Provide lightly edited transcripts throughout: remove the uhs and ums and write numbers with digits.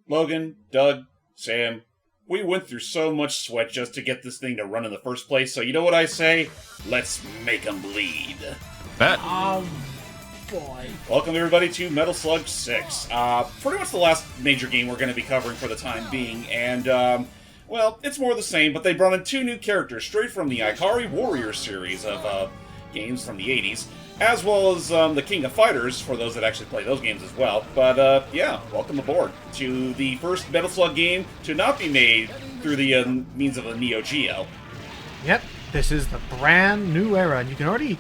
Logan, Doug, Sam, we went through so much sweat just to get this thing to run in the first place, so you know what I say? Let's make 'em bleed. Bet. Boy. Welcome everybody to Metal Slug 6. Pretty much the last major game we're going to be covering for the time being, and, well, it's more of the same, but they brought in two new characters straight from the Ikari Warrior series of games from the 80s, as well as the King of Fighters, for those that actually play those games as well. But, yeah, welcome aboard to the first Metal Slug game to not be made through the means of a Neo Geo. Yep, this is the brand new era, and you can already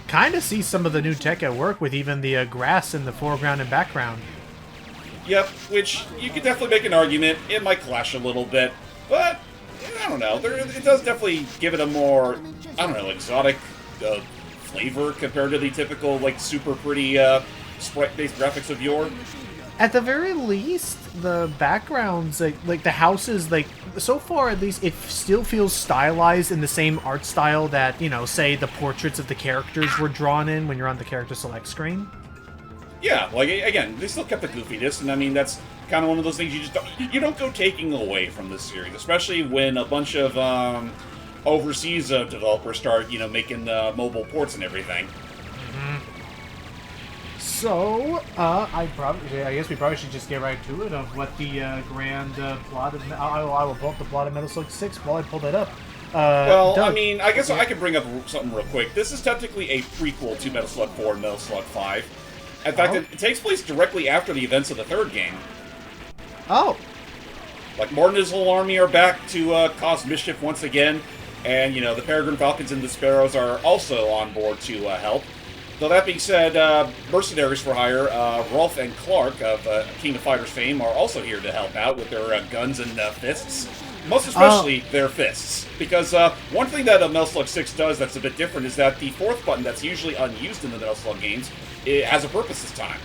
kind of see some of the new tech at work with even the grass in the foreground and background. Yep, which you could definitely make an argument. It might clash a little bit, but I don't know. It does definitely give it a more, I don't know, exotic flavor compared to the typical, like, super pretty sprite-based graphics of yore. At the very least, the backgrounds, like the houses, like, so far at least, it still feels stylized in the same art style that, you know, say the portraits of the characters were drawn in when you're on the character select screen. Yeah, like, again, they still kept the goofiness, and I mean, that's kind of one of those things you don't go taking away from this series, especially when a bunch of overseas developers start, you know, making mobile ports and everything. So, I guess we probably should just get right to it of what the grand plot of... I will pull up the plot of Metal Slug 6 while I pull that up. Well, Doug, I mean, I guess I could bring up something real quick. This is technically a prequel to Metal Slug 4 and Metal Slug 5. In fact, it takes place directly after the events of the third game. Oh. Like, Mort and his whole army are back to cause mischief once again, and, you know, the Peregrine Falcons and the Sparrows are also on board to help. So that being said, mercenaries for hire, Rolf and Clark of King of Fighters fame are also here to help out with their guns and fists. Most especially their fists. Because one thing that Metal Slug 6 does that's a bit different is that the fourth button that's usually unused in the Metal Slug games, it has a purpose this time.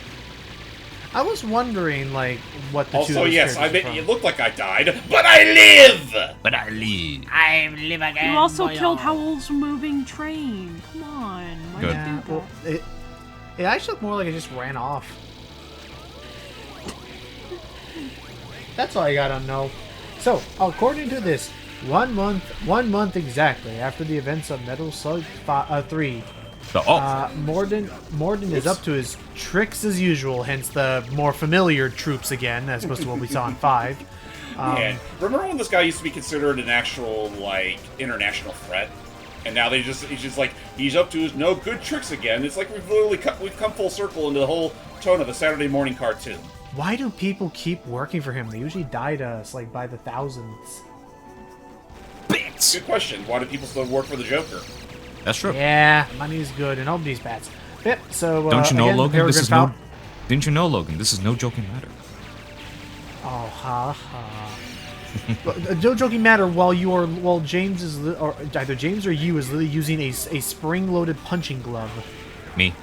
I was wondering, like, what the also, two yes, characters it looked like I died, but I live! But I live. I live again. You also killed Howl's moving train. Come on. Why'd Good. you Yeah, do that? well, it actually looked more like it just ran off. That's all I gotta know. So, according to this, 1 month exactly after the events of Metal Slug 3, Morden is up to his tricks as usual, hence the more familiar troops again, as opposed to what we saw in 5. Man, remember when this guy used to be considered an actual, like, international threat? And now he's just like, he's up to his no good tricks again. It's like we've come full circle into the whole tone of a Saturday morning cartoon. Why do people keep working for him? They usually die to us, like, by the thousands. Bits. Good question. Why do people still work for the Joker? That's true. Yeah, money's good, and nobody's bad. Yep, so, Don't you know, again, Logan? This is Peregrine Didn't you know, Logan? This is no joking matter. Oh, ha ha. No joking matter. While James is, or either James or you is literally using a spring-loaded punching glove. Me.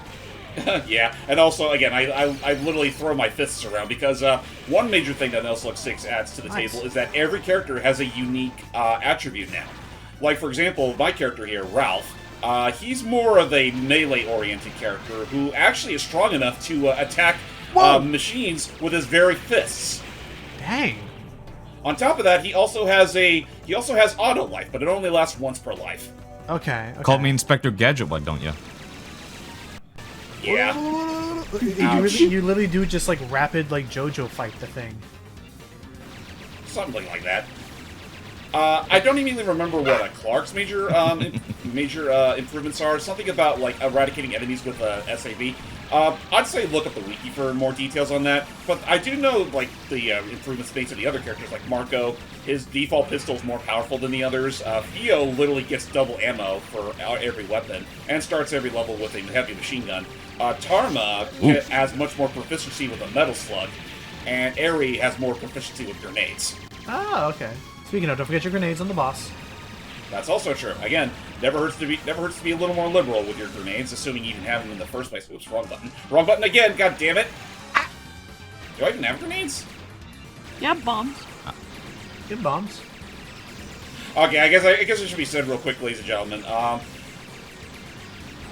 Yeah, and also, again, I literally throw my fists around because one major thing that Metal Slug 6 adds to the table is that every character has a unique attribute now. Like, for example, my character here, Ralph, he's more of a melee-oriented character who actually is strong enough to attack machines with his very fists. Dang. On top of that, he also has auto life, but it only lasts once per life. Okay. Call me Inspector Gadget, don't you? Yeah. You literally do just like rapid like JoJo fight the thing. Something like that. I don't immediately remember what Clark's major improvements are. Something about like eradicating enemies with SAV. I'd say look up the wiki for more details on that. But I do know like the improvements made to the other characters, like Marco. His default pistol is more powerful than the others. Theo literally gets double ammo for every weapon and starts every level with a heavy machine gun. Tarma has much more proficiency with a metal slug, and Eri has more proficiency with grenades. Oh, okay. Speaking of, don't forget your grenades on the boss. That's also true. Again, never hurts to be a little more liberal with your grenades, assuming you even have them in the first place. Oops, wrong button. Wrong button again. God damn it! Do I even have grenades? Yeah, bombs. Good bombs. Okay, I guess it should be said real quick, ladies and gentlemen.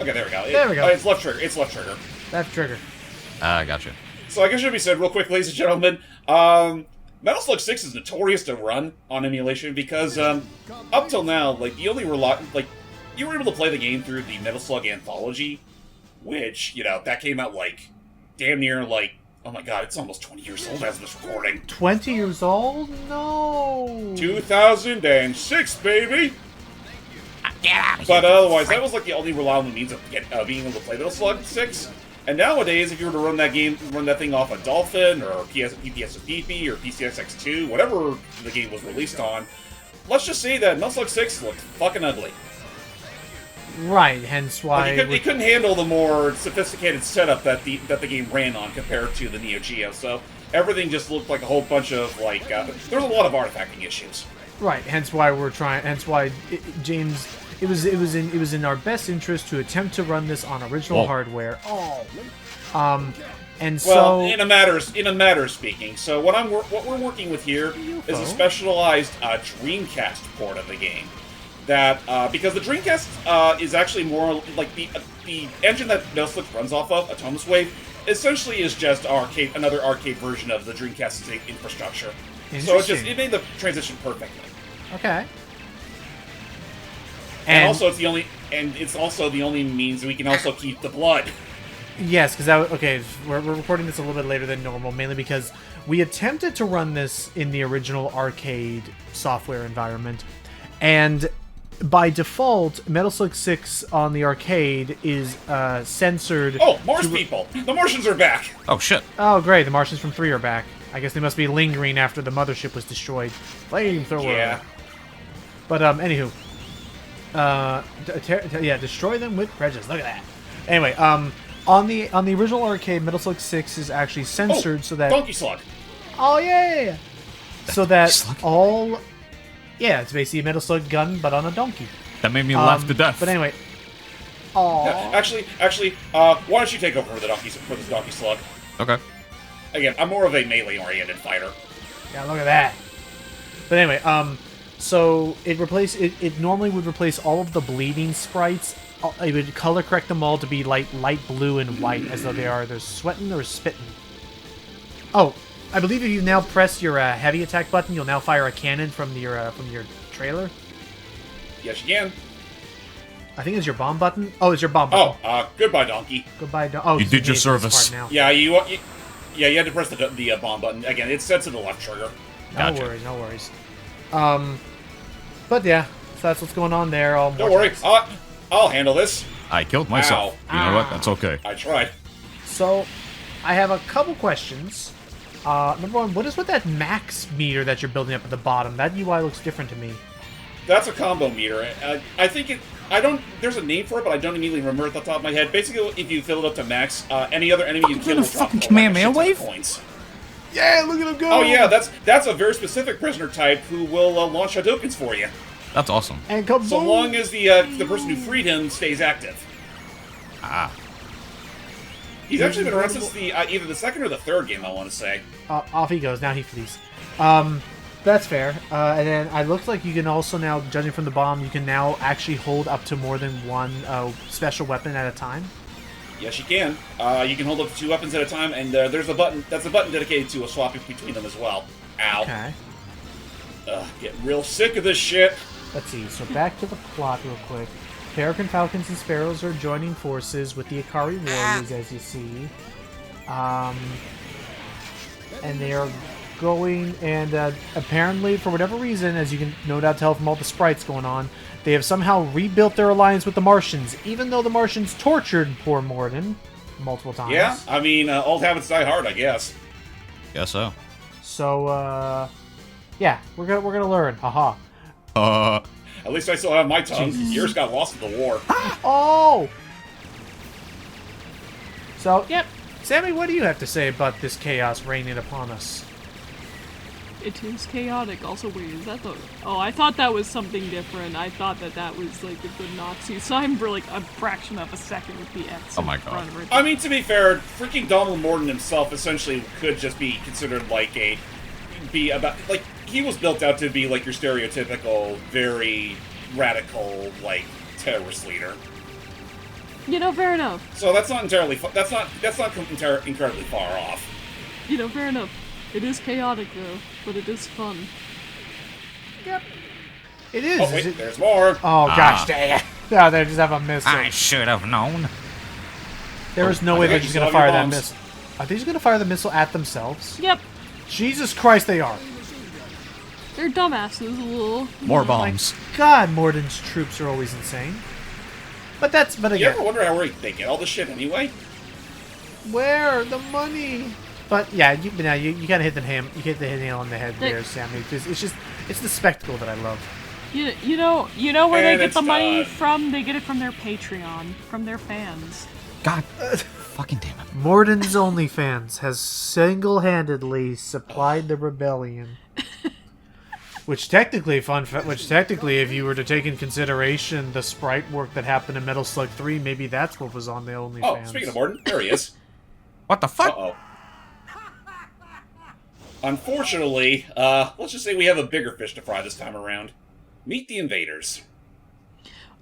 Okay, there we go. There we go. It's left trigger. It's left trigger. Left trigger. Gotcha. So I guess it should be said real quick, ladies and gentlemen. Metal Slug 6 is notorious to run on emulation because up till now, like you were able to play the game through the Metal Slug Anthology, which that came out like damn near like, oh my god, it's almost 20 years old as of this recording. 20 years old? No. 2006, baby. But otherwise, that was like the only reliable means of being able to play Metal Slug 6. And nowadays, if you were to run that thing off a Dolphin, or PPSoPP, or PCSX2, whatever the game was released on, let's just say that Metal Slug 6 looked fucking ugly. Right, hence why... It couldn't handle the more sophisticated setup that the game ran on compared to the Neo Geo, so everything just looked like a whole bunch of, like, there was a lot of artifacting issues. Right, hence why James... It was in our best interest to attempt to run this on original hardware. And so, well, in a matter of speaking, so what we're working with here is a specialized Dreamcast port of the game. That because the Dreamcast is actually more like the engine that Metal Slug runs off of, Atomus Wave, essentially is just another arcade version of the Dreamcast's infrastructure. So it made the transition perfectly. Okay. And also, it's also the only means we can also keep the blood. Yes, because we're recording this a little bit later than normal, mainly because we attempted to run this in the original arcade software environment, and by default, Metal Slug 6 on the arcade is censored. Oh, Mars people! The Martians are back! Oh, shit. Oh, great, the Martians from 3 are back. I guess they must be lingering after the mothership was destroyed. Flamethrower! Yeah. But, anywho. Destroy them with prejudice. Look at that. Anyway, on the original arcade, Metal Slug 6 is actually censored so that... Donkey Slug! Oh, yeah! So that all... Yeah, it's basically a Metal Slug gun, but on a donkey. That made me laugh to death. But anyway... Aww. Actually, why don't you take over for this Donkey Slug? Okay. Again, I'm more of a melee-oriented fighter. Yeah, look at that. But anyway, so it normally would replace all of the bleeding sprites. It would color correct them all to be light blue and white, as though they're sweating or spitting. Oh, I believe if you now press your heavy attack button, you'll now fire a cannon from your trailer. Yes, you can. I think it's your bomb button. Oh, it's your bomb button. Oh, goodbye, Donkey. Goodbye, Oh, you did your service. Now. Yeah, you had to press the bomb button again. It's set to the left trigger. Gotcha. No worries. But yeah, so that's what's going on there. Don't worry, I'll handle this. I killed myself. Ow. You know what? That's okay. I tried. So, I have a couple questions. Number one, what is with that max meter that you're building up at the bottom? That UI looks different to me. That's a combo meter. I think there's a name for it, but I don't immediately remember at the top of my head. Basically, if you fill it up to max, any other enemy you kill will drop fucking Kamehameha wave? Points. Yeah, look at him go! Oh yeah, that's a very specific prisoner type who will launch Hadoukens for you. That's awesome. And kaboom! So long as the person who freed him stays active. Ah. He's actually been around since the either the second or the third game, I want to say. Off he goes. Now he flees. That's fair. And then it looks like you can also now, judging from the bomb, you can now actually hold up to more than one special weapon at a time. Yes, you can. You can hold up to 2 weapons at a time, and there's a button. That's a button dedicated to a swapping between them as well. Ow. Okay. Getting real sick of this shit. Let's see. So back to the plot real quick. Peregrine Falcons and Sparrows are joining forces with the Ikari Warriors, as you see. And they are going, and apparently, for whatever reason, as you can no doubt tell from all the sprites going on, they have somehow rebuilt their alliance with the Martians, even though the Martians tortured poor Morden multiple times. Yeah, I mean, old habits die hard, I guess. Guess so. So, yeah, we're gonna learn. Haha. At least I still have my tongue. Yours got lost in the war. Oh! So, yep. Sammy, what do you have to say about this chaos raining upon us? It is chaotic. Also, wait, is that the... Oh, I thought that was something different. I thought that was, like, the Nazi sign for, like, a fraction of a second with the X. Oh my god. I mean, to be fair, freaking Donald Morden himself essentially could just be considered, like, he was built out to be, like, your stereotypical, very radical, like, terrorist leader. You know, fair enough. So that's not entirely, incredibly far off. You know, fair enough. It is chaotic though, but it is fun. Yep. It is. Oh, Is wait, it- there's more. Oh gosh dang it. No, they just have a missile. I should have known. There is no way they're Okay, just you gonna still have fire your that bombs. missile. Are they just gonna fire the missile at themselves? Yep, Jesus Christ, they are. they're dumbasses a little. More My bombs. God, Morden's troops are always insane. But You again, ever wonder how they get all this shit anyway? where the money? But yeah, you gotta hit the nail on the head They- there, Sammy. It's the spectacle that I love. You know where they And get it's the money done. from? They get it from their Patreon, from their fans. God fucking damn it. Morden's OnlyFans has single-handedly supplied the rebellion. Which technically, if you were to take in consideration the sprite work that happened in Metal Slug 3, maybe that's what was on the OnlyFans. Oh, speaking of Morden, there he is. What the fuck? Uh-oh. Unfortunately, let's just say we have a bigger fish to fry this time around. Meet the invaders.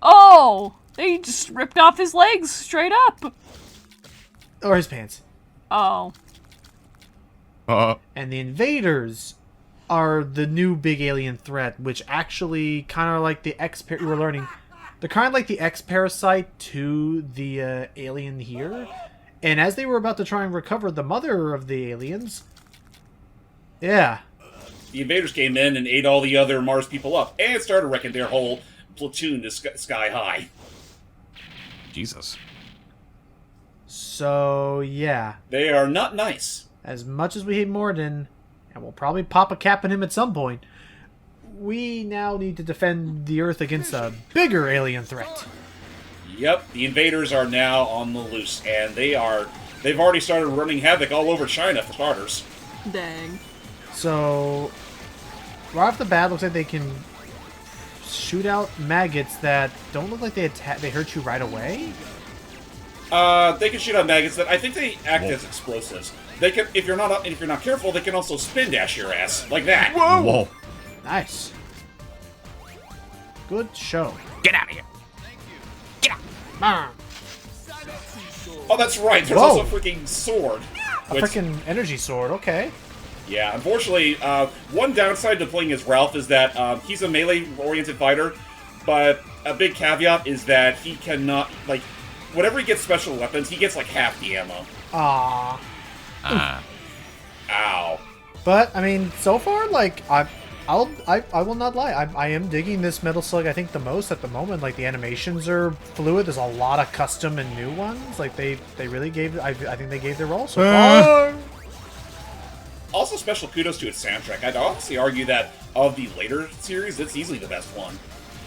Oh, they just ripped off his legs straight up. Or his pants. Oh, And the invaders are the new big alien threat, which actually kind of like the you were learning. They're kind of like the X-Parasite to the alien here. And as they were about to try and recover the mother of the aliens... Yeah. The invaders came in and ate all the other Mars people up, and started wrecking their whole platoon to sky high. Jesus. So, yeah. They are not nice. As much as we hate Morden, and we'll probably pop a cap in him at some point, we now need to defend the Earth against a bigger alien threat. Yep, the invaders are now on the loose, and they've already started running havoc all over China, for starters. dang. So, right off the bat, looks like they can shoot out maggots that don't look like they hurt you right away. They can shoot out maggots that I think they act as explosives. They can, if you're not careful, they can also spin dash your ass like that. Whoa. Nice. Good show. Get out of here. Get out. Ah, Oh, that's right. There's Whoa. also a freaking sword. a which- freaking energy sword. Okay. Yeah, unfortunately, one downside to playing as Ralph is that he's a melee-oriented fighter, but a big caveat is that he cannot, like, whenever he gets special weapons, he gets, like, half the ammo. Ah. Ow. But I mean, so far, like I will not lie. I am digging this Metal Slug. I think the most at the moment. Like the animations are fluid. There's a lot of custom and new ones. Like they really gave. I think they gave their all so far. Also, special kudos to its soundtrack. I'd honestly argue that of the later series, it's easily the best one.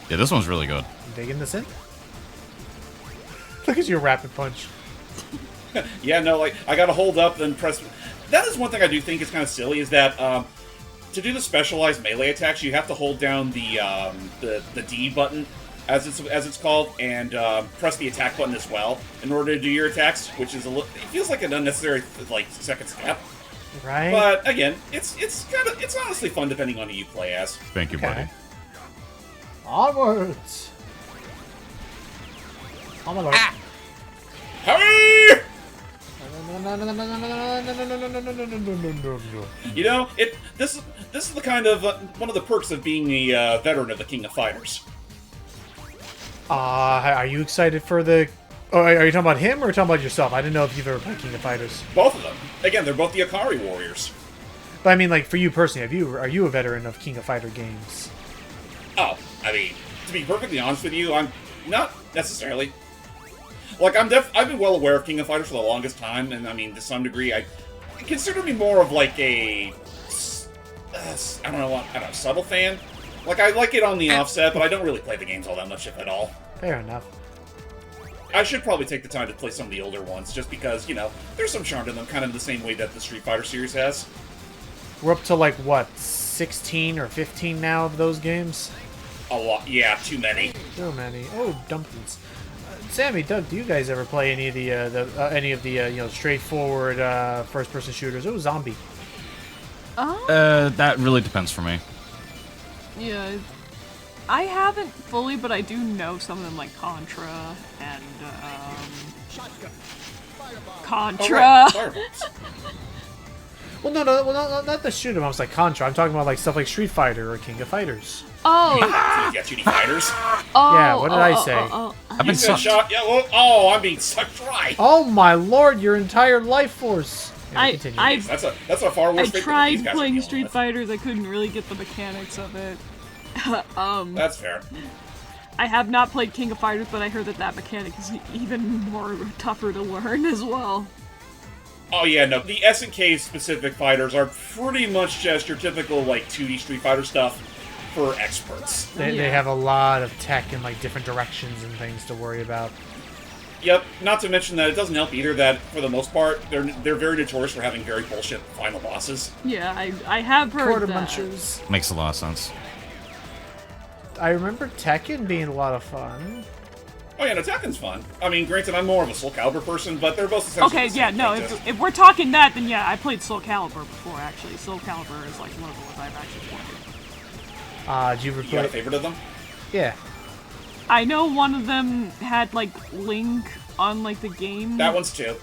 Yeah, this one's really good. Digging this in. Look at your rapid punch. Yeah, no, like, I gotta hold up, then press... That is one thing I do think is kind of silly, is that, to do the specialized melee attacks, you have to hold down the D button, as it's called, and press the attack button as well, in order to do your attacks, which is it feels like an unnecessary, like, second step. Right. But, again, it's honestly fun depending on who you play as. Thank you, buddy. Onwards. Onwards. Hey! You know, this is the kind of one of the perks of being a veteran of the King of Fighters. Are you excited for the... Oh, are you talking about him or talking about yourself? I didn't know if you've ever played King of Fighters. Both of them. Again, they're both the Akari warriors. But I mean, like, for you personally, are you a veteran of King of Fighter games? Oh, I mean, to be perfectly honest with you, I'm not necessarily. Like, I've been well aware of King of Fighters for the longest time, and I mean, to some degree, I consider me more of like a, I don't know, subtle fan. Like, I like it on the offset, but I don't really play the games all that much, if at all. Fair enough. I should probably take the time to play some of the older ones, just because, you know, there's some charm to them, kind of the same way that the Street Fighter series has. We're up to, like, what, 16 or 15 now of those games? A lot, yeah, too many. So many. Oh, dumplings. Sammy, Doug, do you guys ever play any of the straightforward first-person shooters? Oh, zombie. That really depends for me. Yeah, I haven't fully, but I do know some of them, like Contra and Contra. Oh, right, Fireballs. Well, no, not the shoot 'em ups like Contra. I'm talking about like stuff like Street Fighter or King of Fighters. Oh, You got 2D fighters. oh. Yeah, what did I say? I've You been said sucked. shot. Yeah. Well, oh, I'm being sucked dry. Oh my lord, your entire life force. Yeah, continue. That's a far I worse fate than these tried guys are playing dealing Street with. Fighters. I couldn't really get the mechanics of it. That's fair. I have not played King of Fighters, but I heard that mechanic is even more tougher to learn as well. Oh yeah, no. The SNK specific fighters are pretty much just your typical like 2D Street Fighter stuff for experts. They have a lot of tech in like different directions and things to worry about. Yep. Not to mention that it doesn't help either that for the most part they're very notorious for having very bullshit final bosses. Yeah, I have heard Quarter that. munchers. Makes a lot of sense. I remember Tekken being a lot of fun. Oh yeah, no, Tekken's fun. I mean, granted, I'm more of a Soul Calibur person, but they're both essentially Okay, the yeah, same no, thing, just- if we're talking that, then yeah, I played Soul Calibur before, actually. Soul Calibur is like one of the ones I've actually played. Did you ever You got a play? favorite of them? Yeah. I know one of them had like Link on like the game. That one's two.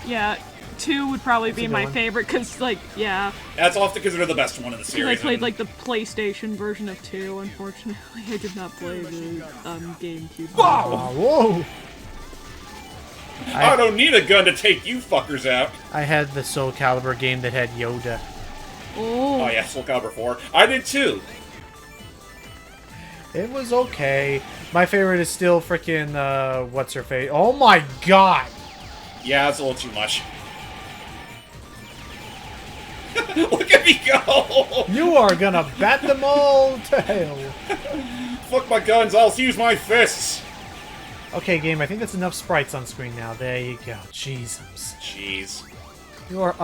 Yeah, 2 would probably a be good my one. favorite, because like, yeah. That's all I have to consider the best one in the Because series. I played and- like the PlayStation version of 2, unfortunately. I did not play the GameCube. Whoa! I don't need a gun to take you fuckers out. I had the Soul Calibur game that had Yoda. Oh, Oh yeah, Soul Calibur 4. I did too. It was okay. My favorite is still freaking, what's her face? Oh my god! Yeah, that's a little too much. Look at me go! You are gonna bat them all to hell. Fuck my guns, I'll use my fists! Okay, game, I think that's enough sprites on screen now. There you go. Jesus. Jeez. You are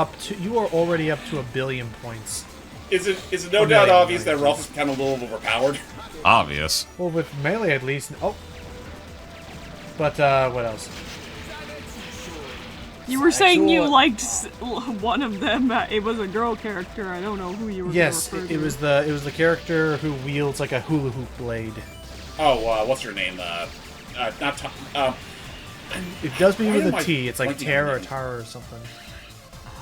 already up to 1 billion points. Is it no Oh, doubt no, obvious no, that Ralph is kind of a little overpowered? Obvious. Well, with melee at least. Oh. But, what else? you were saying you Actual- liked one of them. It was a girl character. I don't know who you were. Yes, gonna refer it to. was the character who wields like a hula hoop blade. Oh, what's her name? Not Tom. It does begin Why with am a I T. It's like blanking on Tara or it? Tara or something.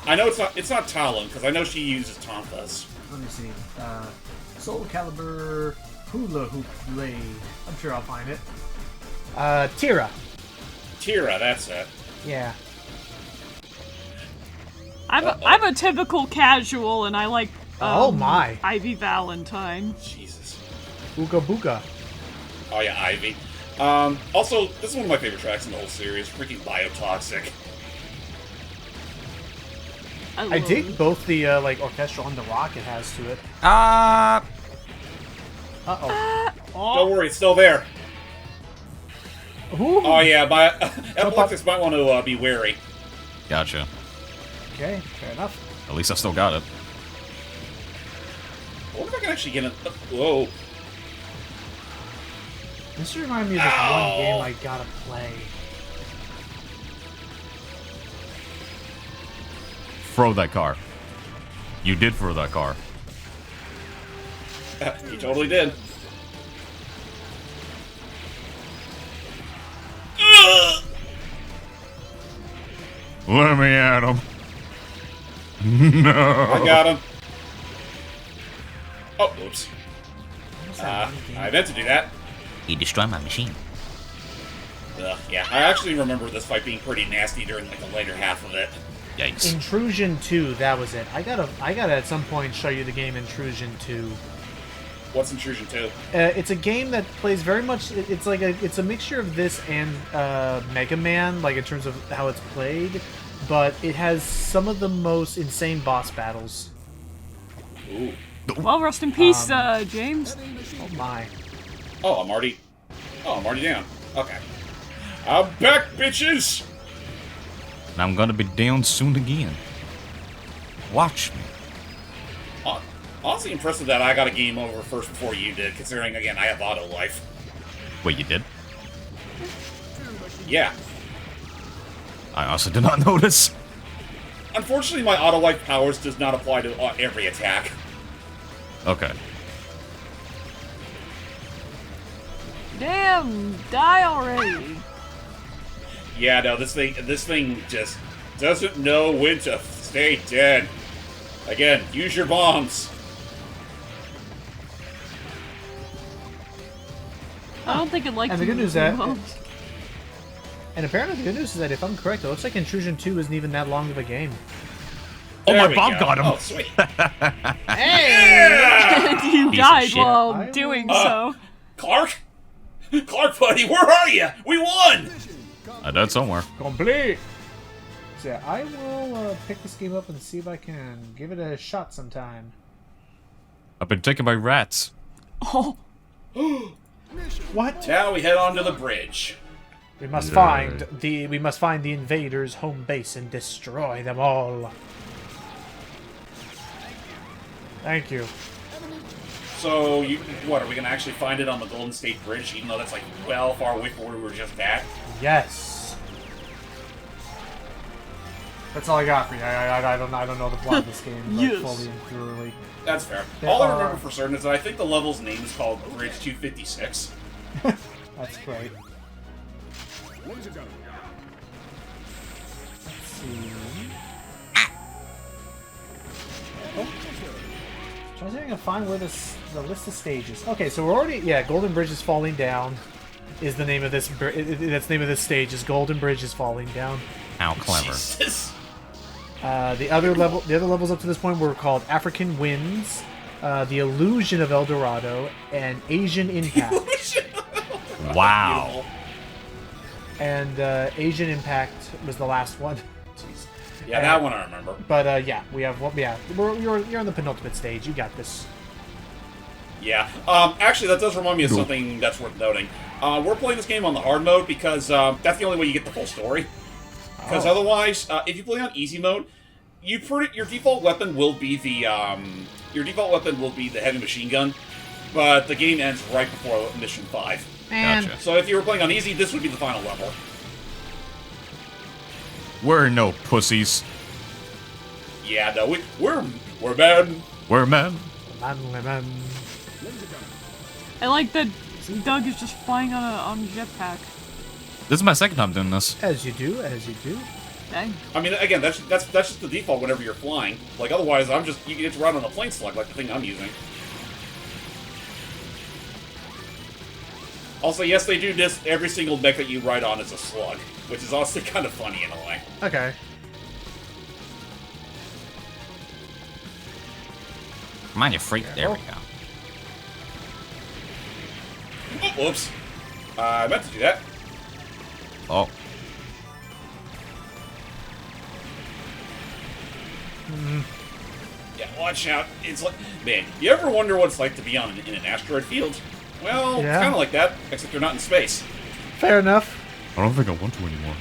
I know it's not Talon, because I know she uses Tonfas. Let me see. Soul Calibur hula hoop blade. I'm sure I'll find it. Tira. Tira, that's it. Yeah. I'm a typical casual, and I like. Oh my. Ivy Valentine. Jesus. Ooga booga. Oh yeah, Ivy. Also, this is one of my favorite tracks in the whole series. Freaking Biotoxic. I love dig it. both the like orchestral and the rock it has to it. Uh-oh. Don't worry, it's still there. Ooh. Oh yeah, Epileptics might want to be wary. Gotcha. Okay, fair enough. At least I still got it. I wonder if I can actually get it. Whoa. This reminds me of this Ow. one game I gotta play. Throw that car. You did throw that car. You totally did. Ugh! Let me at him. No. I got him. Oh, oops. What's that one game? I meant to do that. He destroyed my machine. Yeah, I actually remember this fight being pretty nasty during like the later half of it. Yikes. Intrusion 2, that was it. I gotta at some point show you the game Intrusion 2. What's Intrusion 2? It's a game that plays very much. It's a mixture of this and Mega Man, like in terms of how it's played, but it has some of the most insane boss battles. Ooh. Well, rest in peace, James. Oh my! Oh, I'm already down. Okay. I'm back, bitches! And I'm gonna be down soon again. Watch me. Honestly impressive that I got a game over first before you did, considering, again, I have auto life. Wait, you did? Yeah. I also did not notice. Unfortunately, my auto life powers does not apply to every attack. Okay. Damn, die already. Yeah, no, this thing just doesn't know when to Stay dead. Again, use your bombs. I don't think it likes And the good news that. that, and apparently the good news is that if I'm correct, it looks like Intrusion 2 isn't even that long of a game. Oh, There my we bomb go. got him. Oh, sweet. Hey! You Piece of died shit. while I doing will- so. Clark? Clark, buddy, where are you? We won! I died somewhere. Complete! So yeah, I will pick this game up and see if I can give it a shot sometime. I've been taken by rats. Oh, What? Now we head on to the bridge. We must Yeah. find the invaders' home base and destroy them all. Thank you. So, what, are we going to actually find it on the Golden State Bridge, even though that's, like, well far away from where we were just at? Yes. That's all I got for you. I don't know the plot of this game Yes. fully and thoroughly. That's fair. There All I are- remember for certain is that I think the level's name is called Bridge 256. That's great. Let's see. Oh. Trying to see if I can find where the list of stages. Okay, so we're already Golden Bridge is falling down. Is the name of this? That's the name of this stage. Is Golden Bridge is falling down. How clever. Jesus. The other levels up to this point were called African Winds, the Illusion of El Dorado, and Asian Impact. Wow. And Asian Impact was the last one. Jeez. Yeah, that one I remember. But we have you're on the penultimate stage. You got this. Yeah. Actually, that does remind me of something that's worth noting. We're playing this game on the hard mode because that's the only way you get the full story. Because otherwise, if you play on easy mode, your default weapon will be the heavy machine gun, but the game ends right before mission 5. And Gotcha. So if you were playing on easy, this would be the final level. We're no pussies. Yeah, no, we're bad. We're men. man. I like that Doug is just flying on a jetpack. This is my second time doing this. As you do. Dang. I mean, again, that's just the default whenever you're flying. Like otherwise, you get to ride on a plane slug like the thing I'm using. Also, yes, they do this. Every single mech that you ride on is a slug, which is also kind of funny in a way. Okay. Come on, you freak. There we go. Oh, whoops. I meant to do that. Oh. Yeah, watch out. It's like, man, you ever wonder what it's like to be in an asteroid field? Well, Yeah. it's kind of like that, except you're not in space. Fair enough. I don't think I want to anymore.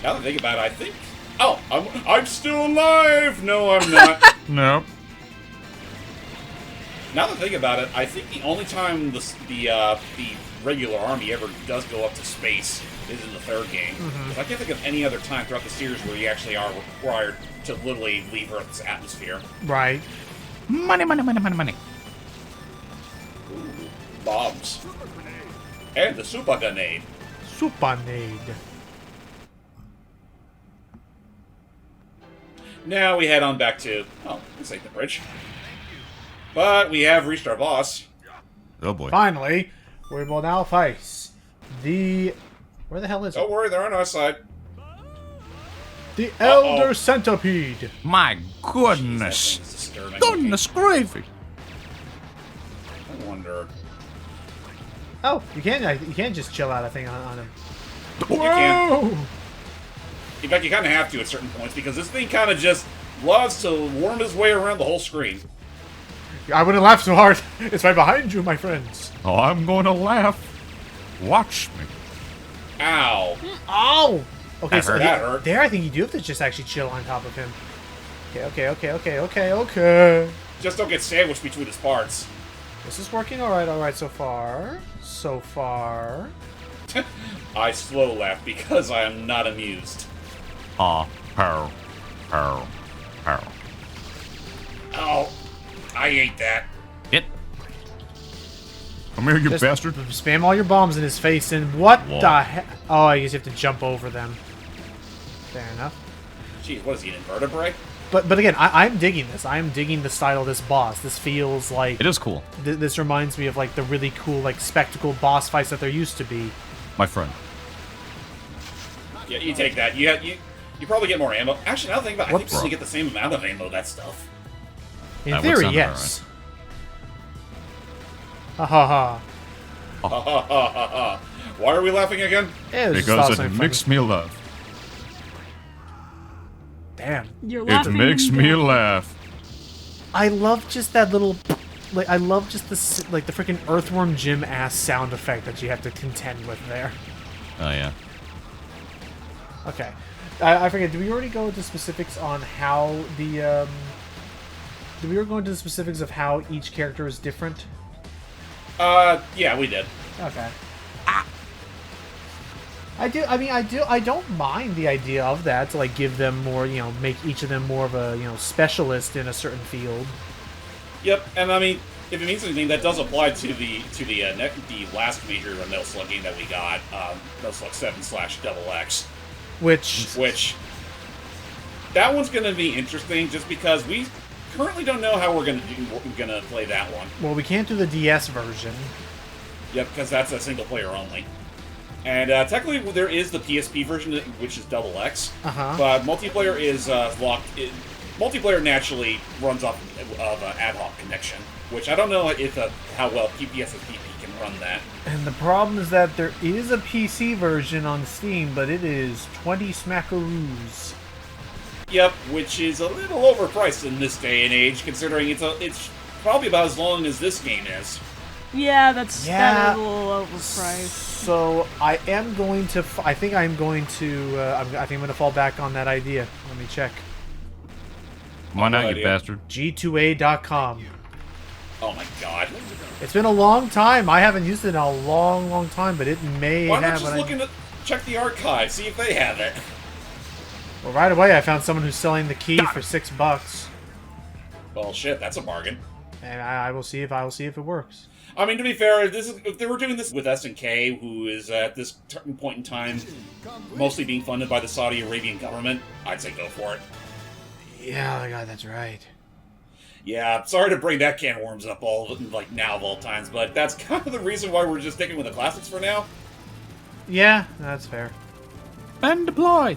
Now that I think about it, I think... Oh, I'm still alive! No, I'm not. Nope. Now that I think about it, I think the only time the regular army ever does go up to space is in the third game. 'Cause I can't think of any other time throughout the series where you actually are required to literally leave Earth's atmosphere. Right. Money, money, money, money, money. Ooh, bombs. And the super grenade. Supanade. Now we head on back to... Oh, this ain't the bridge. But we have reached our boss. Oh boy. Finally, we will now face the... Where the hell is it? Don't worry, they're on our side. The Elder Centipede. My Jeez, goodness. that thing's disturbing. Goodness gravy. I wonder... Oh, you can't just chill out, I think, on him. You can. In fact, you kind of have to at certain points, because this thing kind of just loves to worm his way around the whole screen. I wouldn't laugh so hard. It's right behind you, my friends. Oh, I'm going to laugh. Watch me. Ow. Ow! Okay, That so hurt. That hurt. there I think you do have to just actually chill on top of him. Okay. Just don't get sandwiched between his parts. This is working alright so far. I slow laugh because I am not amused. Aw. Pow. Pow. Pow. Oh, I ate that. It. Come here, you Just bastard. spam all your bombs in his face and what Whoa. the heck? Oh, I guess you have to jump over them. Fair enough. Jeez, what is he, an invertebrate? But again, I'm digging this. I'm digging the style of this boss. This feels like... It is cool. This reminds me of, like, the really cool, like, spectacle boss fights that there used to be. My friend. Yeah, you take that. You probably get more ammo. Actually, now that I think about it, I think What, you get the same amount of ammo, that stuff. In That would theory, sound yes. Ha ha ha. Ha ha ha ha ha. Why are we laughing again? It was just Because awesome it and makes funny. me laugh. You're It laughing. makes me laugh. I love just that little... Like, I love just the, like, the freaking Earthworm Jim ass sound effect that you have to contend with there. Oh, yeah. Okay. I forget, did we already go into specifics on how the, Did we already go into the specifics of how each character is different? Yeah, we did. Okay. I don't mind the idea of that, to, like, give them more, you know, make each of them more of a, you know, specialist in a certain field. Yep, and I mean, if it means anything, that does apply to the last major Metal Slug game that we got, Metal Slug 7/XX. Which... That one's going to be interesting, just because we currently don't know how we're going to play that one. Well, we can't do the DS version. Yep, because that's a single player only. And technically, there is the PSP version, which is XX. But multiplayer is locked. Multiplayer naturally runs off of ad hoc connection, which I don't know if how well PPSSPP can run that. And the problem is that there is a PC version on Steam, but it is 20 smackaroos. Yep, which is a little overpriced in this day and age, considering it's probably about as long as this game is. Yeah, that is a little overpriced. So I am going to. I think I'm going to. I think I'm going to fall back on that idea. Let me check. Why not, you idea. bastard? G2A.com. Oh my god. It's been a long time. I haven't used it in a long, long time, but it may Why not have. just look into check the archive, see if they have it. Well, right away I found someone who's selling the key for $6, Well, shit, that's a bargain. and I will see if it works. I mean, to be fair, if they were doing this with SNK, who is at this point in time mostly being funded by the Saudi Arabian government, I'd say go for it. Yeah, my God, that's right. Yeah, sorry to bring that can of worms up now of all times, but that's kind of the reason why we're just sticking with the classics for now. Yeah, that's fair. And deploy!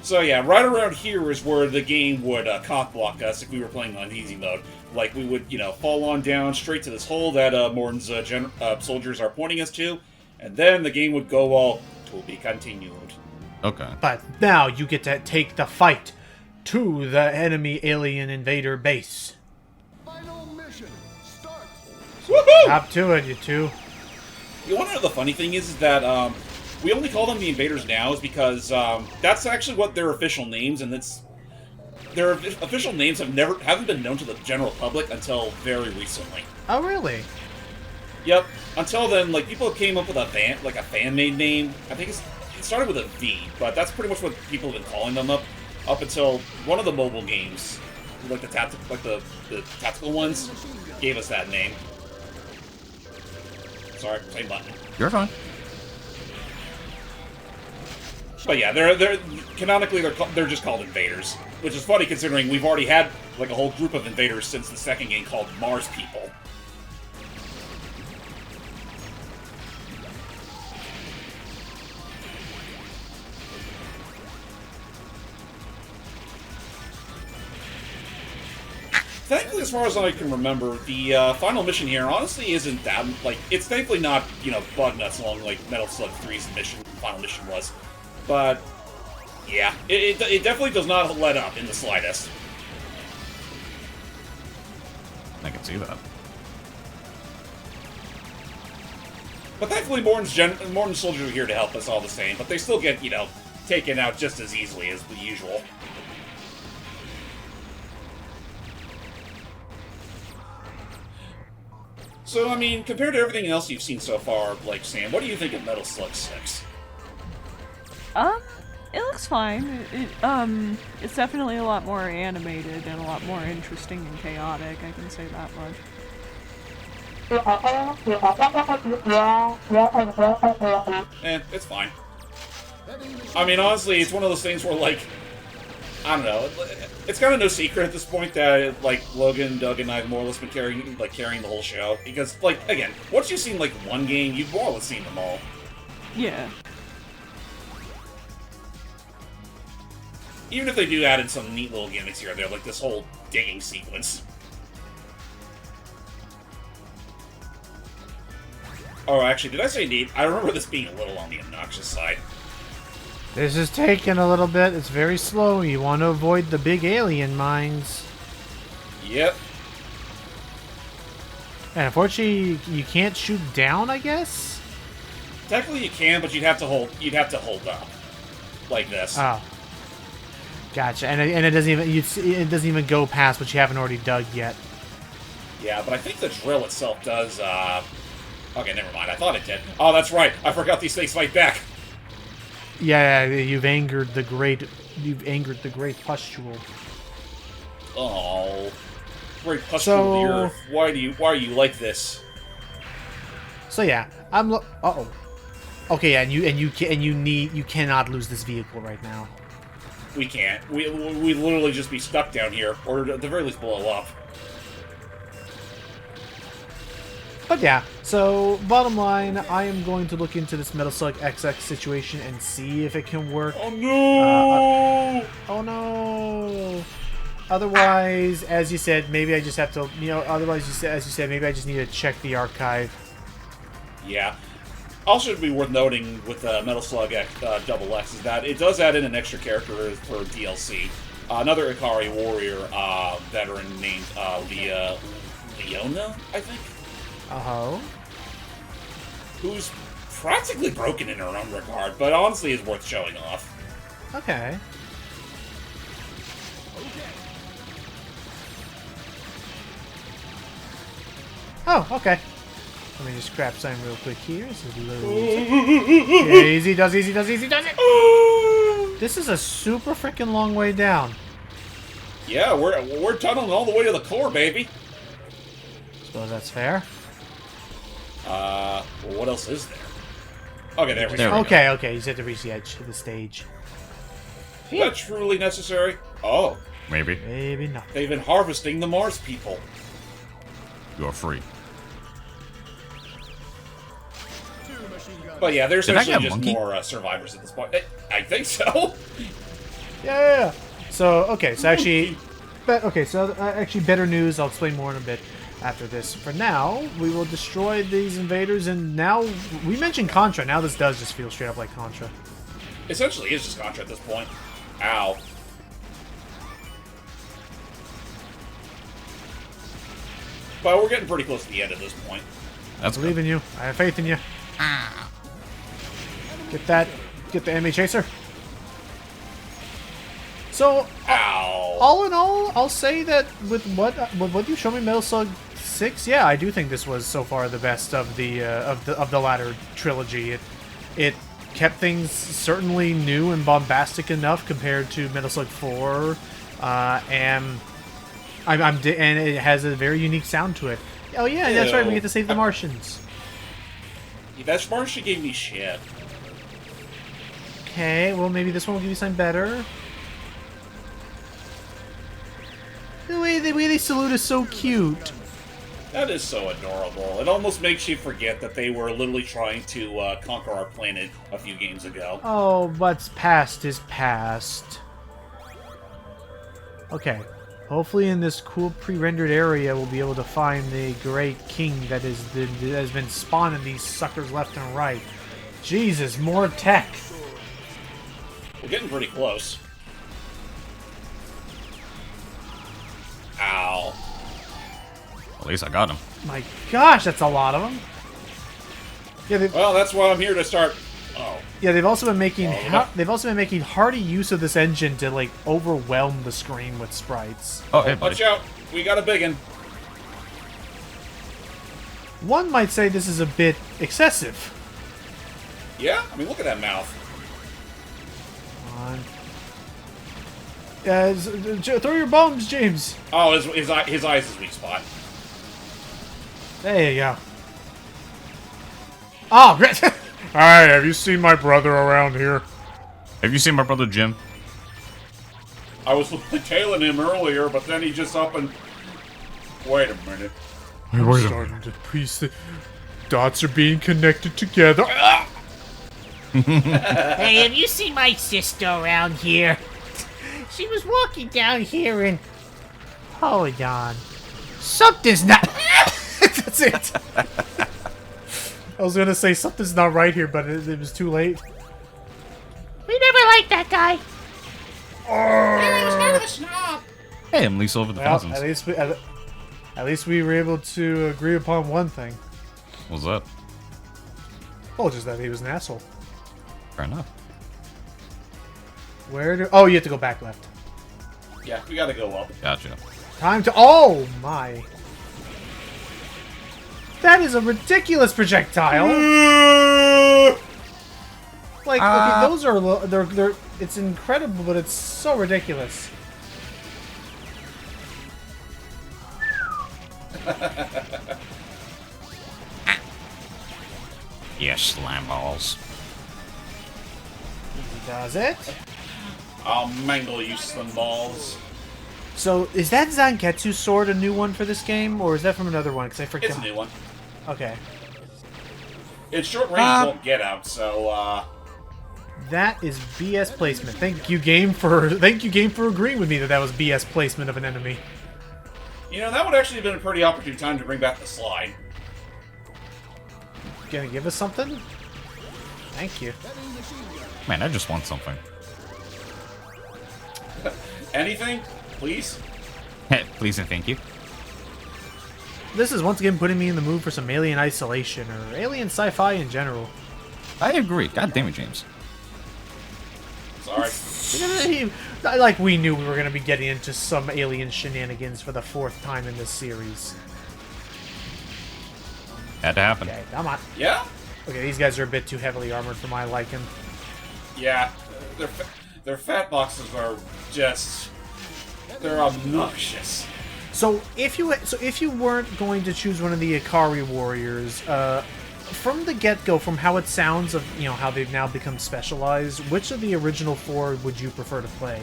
So yeah, right around here is where the game would cock-block us if we were playing on easy mode. Like, we would, fall on down straight to this hole that Morton's soldiers are pointing us to, and then the game would go all, to be continued. Okay. But now you get to take the fight to the enemy alien invader base. Final mission, start. Woohoo! Hop to it, you two. You want to know the funny thing is that we only call them the invaders now is because that's actually what their official names, and their official names haven't been known to the general public until very recently. Oh, really? Yep. Until then, people came up with a fan-made name. I think it started with a V, but that's pretty much what people have been calling them up until one of the mobile games, the tactical ones, gave us that name. Sorry, same button. You're fine. But yeah, they're canonically they're just called invaders, which is funny considering we've already had a whole group of invaders since the second game called Mars People. Thankfully, as far as I can remember, the final mission here honestly isn't that it's thankfully not bug nuts along like Metal Slug 3's final mission was. But, yeah, it definitely does not let up in the slightest. I can see that. But thankfully, Morton's soldiers are here to help us all the same, but they still get, taken out just as easily as the usual. So, I mean, compared to everything else you've seen so far, Sam, what do you think of Metal Slug 6? It looks fine. It's definitely a lot more animated and a lot more interesting and chaotic, I can say that much. It's fine. I mean, honestly, it's one of those things where, like, I don't know. It's kind of no secret at this point that, like, Logan, Doug, and I have more or less been carrying the whole show. Because, like, again, once you've seen, like, one game, you've more or less seen them all. Yeah. Even if they do add in some neat little gimmicks here, they're like this whole digging sequence. Oh, actually, did I say neat? I remember this being a little on the obnoxious side. This is taking a little bit. It's very slow. You want to avoid the big alien mines. Yep. And unfortunately, you can't shoot down, I guess? Technically you can, but you'd have to hold up. Like this. Oh. Gotcha. And it doesn't even it doesn't even go past what you haven't already dug yet. Yeah, but I think the drill itself does, okay, never mind. I thought it did. Oh, that's right. I forgot these things fight back. Yeah, you've angered the great pustule. Oh. Great pustule of the earth. Why are you like this? So yeah, uh-oh. Okay, yeah, you cannot lose this vehicle right now. We can't. We literally just be stuck down here, or at the very least blow up. But yeah, so bottom line, I am going to look into this Metal Slug XX situation and see if it can work. Oh no! Oh no! Otherwise, as you said, maybe I just have to, otherwise, as you said, maybe I just need to check the archive. Yeah. Also, it'd be worth noting with Metal Slug Double X is that it does add in an extra character for DLC. Another Ikari warrior veteran named Leona, I think. Uh-huh. Who's practically broken in her own regard, but honestly is worth showing off. Okay. Oh, okay. Let me just grab something real quick here. This is yeah, easy does it. This is a super freaking long way down. Yeah, we're tunneling all the way to the core, baby. Suppose that's fair. Well, what else is there? Okay, there we There go. we Okay, okay. You just have to reach the edge of the stage. Is that truly necessary? Oh, Maybe. Maybe not. they've been harvesting the Mars people. You're free. But yeah, there's Did I essentially get a just monkey? more survivors at this point. I think so. Yeah. So okay, so actually, actually better news. I'll explain more in a bit after this. For now, we will destroy these invaders, and now we mentioned Contra. Now this does just feel straight up like Contra. Essentially, it's just Contra at this point. Ow. But we're getting pretty close to the end at this point. That's I believe in you. I have faith in you. Get the MA Chaser. So, Ow. all in all, I'll say that with what you showed me, Metal Slug 6, yeah, I do think this was so far the best of the latter trilogy. It kept things certainly new and bombastic enough compared to Metal Slug 4, and it has a very unique sound to it. Oh yeah, that's right. We get to save the Martians. That Martian gave me shit. Okay, well maybe this one will give you something better. The way they salute is so cute. That is so adorable. It almost makes you forget that they were literally trying to conquer our planet a few games ago. Oh, what's past is past. Okay. Hopefully in this cool pre-rendered area we'll be able to find the great king that has been spawning these suckers left and right. Jesus, more tech. We're getting pretty close. Ow. At least I got him. My gosh, that's a lot of them. Yeah, Well, that's why I'm here to start. Oh. yeah, they've also been making Oh, hearty use of this engine to like overwhelm the screen with sprites. Oh, hey, buddy. Watch out. We got a big one. One might say this is a bit excessive. Yeah? I mean, look at that mouth. Come on. Throw your bombs, James. Oh, his eye is his weak spot. There you go. Oh, great. Hi, have you seen my brother around here? Have you seen my brother Jim? I was tailing him earlier, but then he just up and... Wait a minute. I'm starting to piece the dots are being connected together. Hey, have you seen my sister around here? She was walking down here and... Hold on. Something's not... That's it. I was gonna say something's not right here, but it was too late. We never liked that guy. Hey, I'm Lisa over the Well, thousands. at least we were able to agree upon one thing. What's that? Oh, just that he was an asshole. Fair enough. Where do... Oh, you have to go back left. Yeah, we gotta go up. Gotcha. Time to... Oh, my. That is a ridiculous projectile. Like, okay, those are... They're... It's incredible, but it's so ridiculous. Yeah, slime balls. He does it. I'll mangle you, slim balls. So, is that Zangetsu sword a new one for this game, or is that from another one? Because I forget. It's a new one. Okay. It's short range, won't get out, so, That is BS placement. Thank you, game, for agreeing with me that was BS placement of an enemy. You know, that would actually have been a pretty opportune time to bring back the slide. Gonna give us something? Thank you. Man, I just want something. Anything? Please? Please and thank you. This is once again putting me in the mood for some alien isolation, or alien sci-fi in general. I agree. God damn it, James. Sorry. Like we knew we were going to be getting into some alien shenanigans for the 4th time in this series. Had to happen. Okay, come on. Yeah? Okay, these guys are a bit too heavily armored for my liking. Yeah. Their fat boxes are just... They're obnoxious. So if you weren't going to choose one of the Ikari warriors, from the get-go, from how it sounds of how they've now become specialized, which of the original 4 would you prefer to play?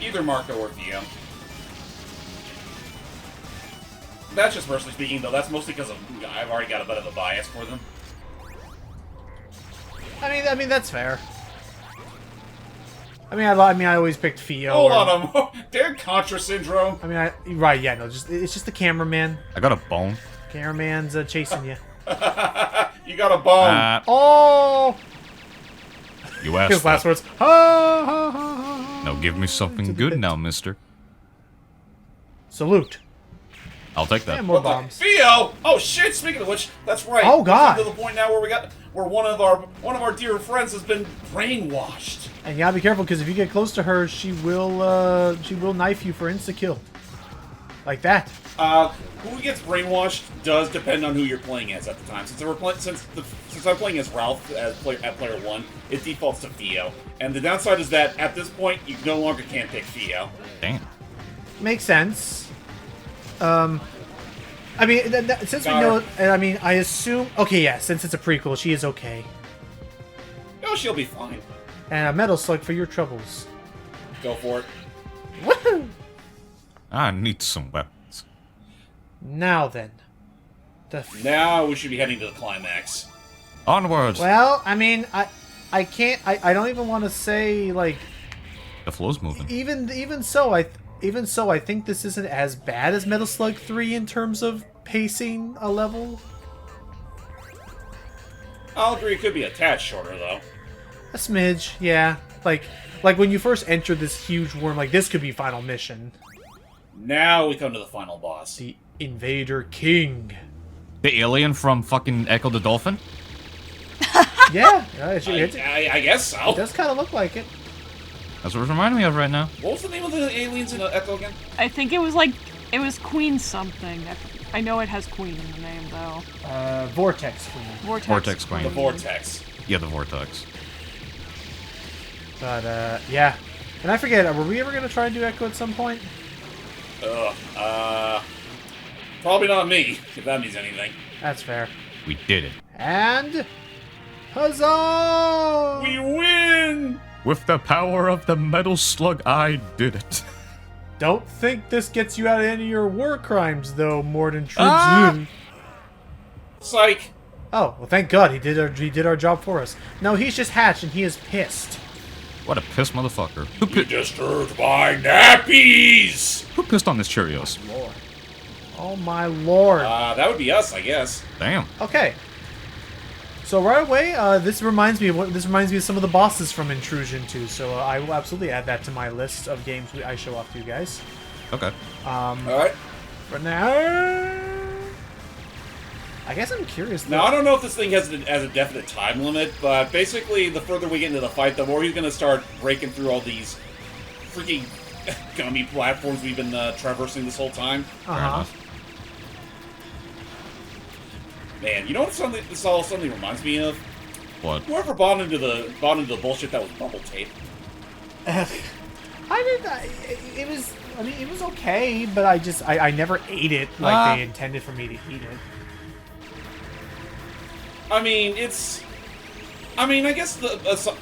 Either Marco or Theo. That's just personally speaking, though. That's mostly because I've already got a bit of a bias for them. I mean that's fair. I always picked Theo. Hold on, damn Contra syndrome. Right, yeah, no, it's just the cameraman. I got a bone. Cameraman's chasing you. You got a bone. Oh! You asked His last that. words. Ha, ha, ha, ha, Now give me something good now, mister. Salute. I'll take that. And more What the- bombs. Theo! Oh shit! Speaking of which, that's right. Oh, God. We're to the point now where one of our dear friends has been brainwashed. And you gotta be careful, because if you get close to her, she will knife you for insta-kill. Like that. Who gets brainwashed does depend on who you're playing as at the time. Since I'm playing as Ralph at player 1, it defaults to Theo. And the downside is that at this point, you no longer can pick Theo. Damn. Makes sense. Since we know, I assume. Okay, yeah. Since it's a prequel, she is okay. Oh, she'll be fine. And a metal slug for your troubles. Go for it. Woohoo! I need some weapons. Now then, Now we should be heading to the climax. Onwards. well, I can't. I don't even want to say like. The flow's moving. Even so, I think this isn't as bad as Metal Slug 3 in terms of pacing a level. I'll agree it could be a tad shorter, though. A smidge, yeah. Like when you first enter this huge worm, like this could be final mission. Now we come to the final boss. The Invader King. The alien from fucking Echo the Dolphin? Yeah, I guess so. it does kind of look like it. That's what it's reminding me of right now. What was the name of the aliens in Echo again? I think it was Queen something. I know it has Queen in the name though. Vortex Queen. Vortex Queen. The Vortex. Yeah, the Vortex. But yeah. And I forget, were we ever gonna try and do Echo at some point? Probably not me, if that means anything. That's fair. We did it. And huzzah! We win! With the power of the Metal Slug, I did it. Don't think this gets you out of any of your war crimes, though, Morden Ah! Psych. Oh, well, thank God he did our job for us. No, he's just hatched and he is pissed. What a piss motherfucker. You disturbed my nappies! Who pissed on this Cheerios? Oh my lord. That would be us, I guess. Damn. Okay. So right away, this reminds me of some of the bosses from Intrusion 2. So I will absolutely add that to my list of games I show off to you guys. Okay. Alright. For now, I guess I'm curious. Now, I don't know if this thing has a definite time limit, but basically, the further we get into the fight, the more he's going to start breaking through all these freaking gummy platforms we've been traversing this whole time. Man, you know what this all suddenly reminds me of? What? Whoever bought into the bullshit that was bubble tape. It was okay, but I never ate it like they intended for me to eat it. I mean, I guess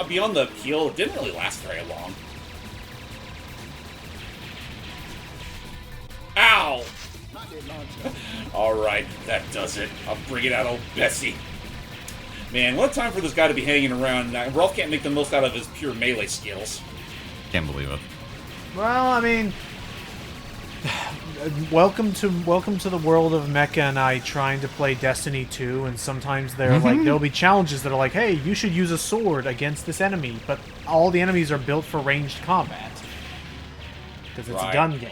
beyond the appeal, it didn't really last very long. Ow! Alright, that does it. I'll bring it out, old Bessie. Man, what time for this guy to be hanging around. Rolf can't make the most out of his pure melee skills. Can't believe it. Well, I mean, welcome to the world of Mecha and I trying to play Destiny 2, and sometimes there'll be challenges that are like, hey, you should use a sword against this enemy, but all the enemies are built for ranged combat. Because it's a gun game.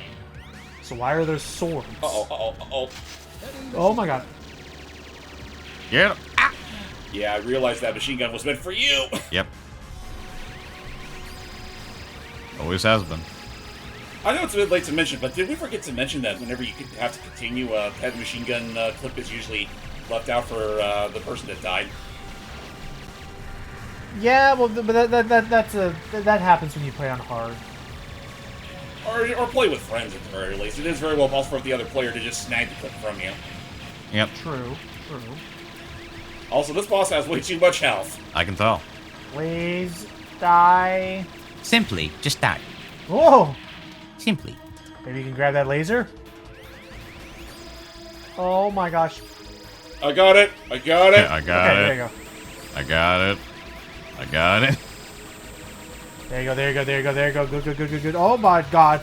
So why are there swords? Oh my god. Yeah. Yeah, I realized that machine gun was meant for you! Yep. Always has been. I know it's a bit late to mention, but did we forget to mention that whenever you have to continue, that machine gun clip is usually left out for the person that died? Yeah, well, but that happens when you play on hard. Or play with friends at the very least. It is very well possible for the other player to just snag the clip from you. Yep. True. Also, this boss has way too much health. I can tell. Please die. Simply, just die. Whoa! Simply. Maybe you can grab that laser? Oh my gosh. I got it! I got it! Yeah, I got Okay, it. there you go. I got it. I got it. There you go. Good. Oh my god.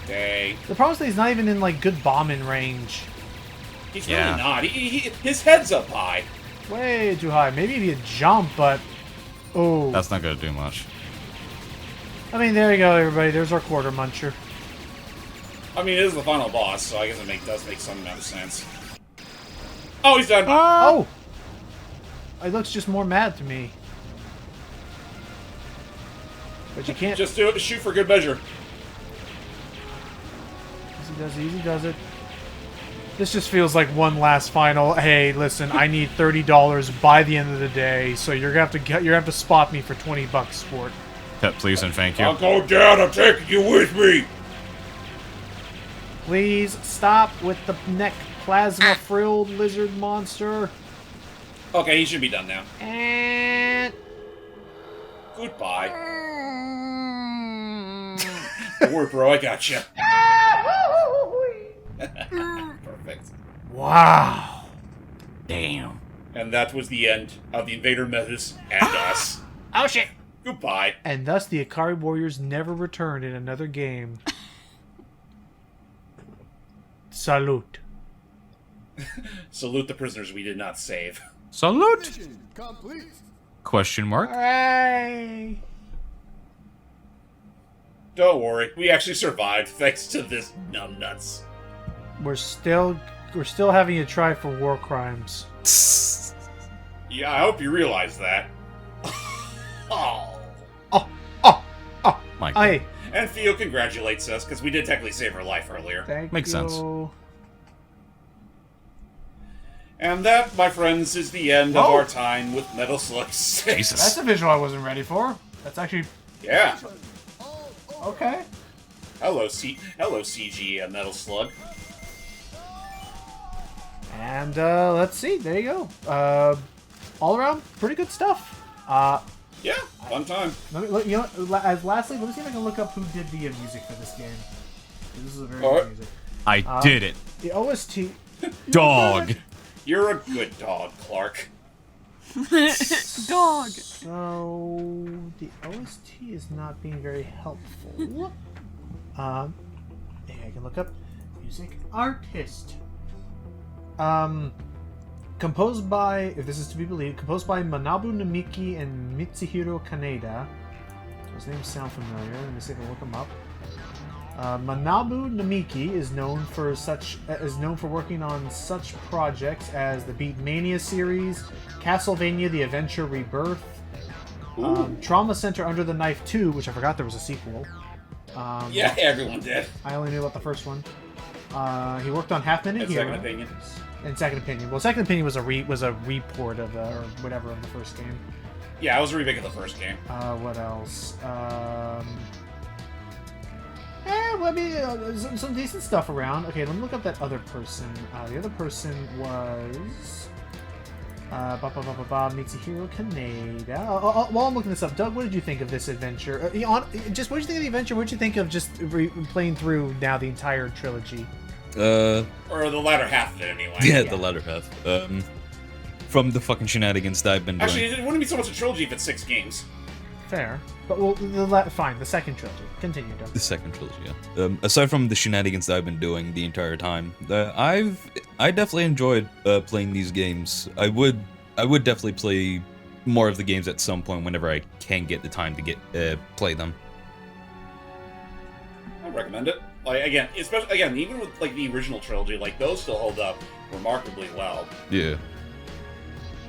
Dang. The problem is that he's not even in, like, good bombing range. He's Yeah. really not. His head's up high. Way too high. Maybe if you jump, but... Oh. That's not gonna do much. I mean, there you go, everybody. There's our quarter muncher. I mean, it is the final boss, so I guess it does make some amount of sense. Oh, he's done! Oh! It looks just more mad to me. But you can't... Just do it. Shoot for good measure. Easy does it. This just feels like one last final. Hey, listen, I need $30 by the end of the day, so you're gonna have to spot me for $20 for it. Pet, please and thank you. I'll go down. I'm taking you with me. Please stop with the neck plasma frilled lizard monster. Okay, he should be done now. And Goodbye. Don't worry, bro. I got you. Perfect. wow. Damn. And that was the end of the Invader Metas and us. Oh shit. Goodbye. And thus the Akari Warriors never returned in another game. Salute. Salute the prisoners we did not save. Salute! Mission complete. Question mark? Hooray! Don't worry, we actually survived thanks to this numbnuts. We're still having to try for war crimes. Yeah, I hope you realize that. Oh. Mike. Hey, And Theo congratulates us, because we did technically save her life earlier. thank Makes you. sense. And that, my friends, is the end of our time with Metal Slug 6. That's Jesus. a visual I wasn't ready for. That's actually Yeah. okay. Hello, CG and Metal Slug. And let's see. There you go. All around, pretty good stuff. Yeah, fun time. Let me look, you know, as lastly, let me see if I can look up who did the music for this game. This is a very Alright. good music. I did it. The OST. Dog. You're a good dog, Clark. Dog. So the OST is not being very helpful. Yeah, I can look up music artist. Composed by, if this is to be believed, composed by Manabu Namiki and Mitsuhiro Kaneda. Those names sound familiar. Let me see if I can look them up. Manabu Namiki is known for working on such projects as the Beatmania series, Castlevania: The Adventure Rebirth, Trauma Center Under the Knife 2, which I forgot there was a sequel. Yeah, everyone did. I only knew about the first one. He worked on Half Minute And Hero. Second Opinion. And Second Opinion. Well, Second Opinion was a report of or whatever of the first game. Yeah, I was a remake of the first game. What else? Well, I mean, some decent stuff around. Okay, let me look up that other person. The other person was Mitsuhiro Kaneda. While I'm looking this up, Doug, what did you think of this adventure? Just what did you think of the adventure? What did you think of just playing through now the entire trilogy? Or the latter half of it, anyway. Yeah, the latter half. From the fucking shenanigans that I've been doing. Actually, it wouldn't be so much a trilogy if it's 6 games. Fair. But, well, fine, the second trilogy. Continue, Doug. The second trilogy, yeah. Aside from the shenanigans that I've been doing the entire time, I definitely enjoyed playing these games. I would definitely play more of the games at some point whenever I can get the time to play them. I recommend it. Like even with like the original trilogy, like those still hold up remarkably well. Yeah.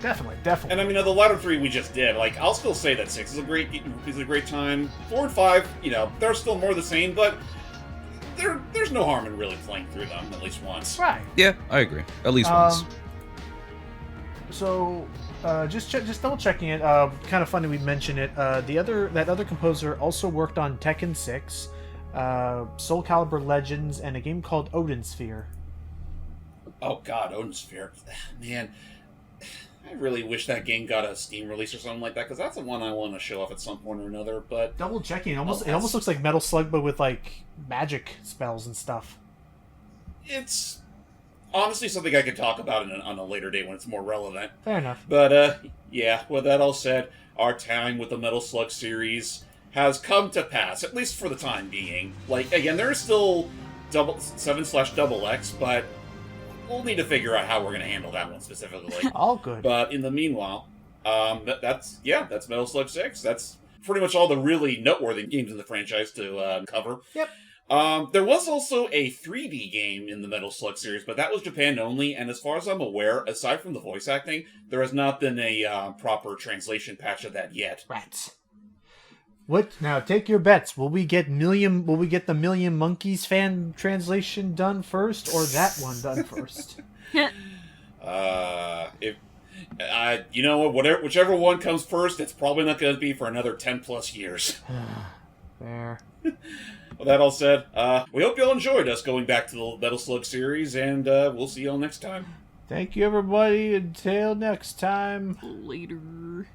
Definitely. And I mean, the latter 3 we just did. Like, I'll still say that 6 is a great time. 4 and 5, you know, they're still more the same, but there's no harm in really playing through them at least once. Right. Yeah, I agree. At least once. So, just double checking it. Kind of funny we mention it. That other composer also worked on Tekken 6, Soul Calibur Legends, and a game called Odin Sphere. Oh God, Odin Sphere, man. I really wish that game got a Steam release or something like that, because that's the one I want to show off at some point or another. But double checking, it almost looks like Metal Slug, but with like magic spells and stuff. It's honestly something I could talk about on a later date when it's more relevant. Fair enough. But yeah. With that all said, our time with the Metal Slug series has come to pass, at least for the time being. Like again, there is still 7/XX, but we'll need to figure out how we're going to handle that one specifically. All good. But in the meanwhile, that's Metal Slug 6. That's pretty much all the really noteworthy games in the franchise to cover. Yep. There was also a 3D game in the Metal Slug series, but that was Japan only, and as far as I'm aware, aside from the voice acting, there has not been a proper translation patch of that yet. Rats. What now? Take your bets. Will we get the Million Monkeys fan translation done first, or that one done first? You know what? Whichever one comes first, it's probably not going to be for another 10+ years. Fair. With that all said, we hope you all enjoyed us going back to the Metal Slug series, and we'll see you all next time. Thank you, everybody. Until next time. Later.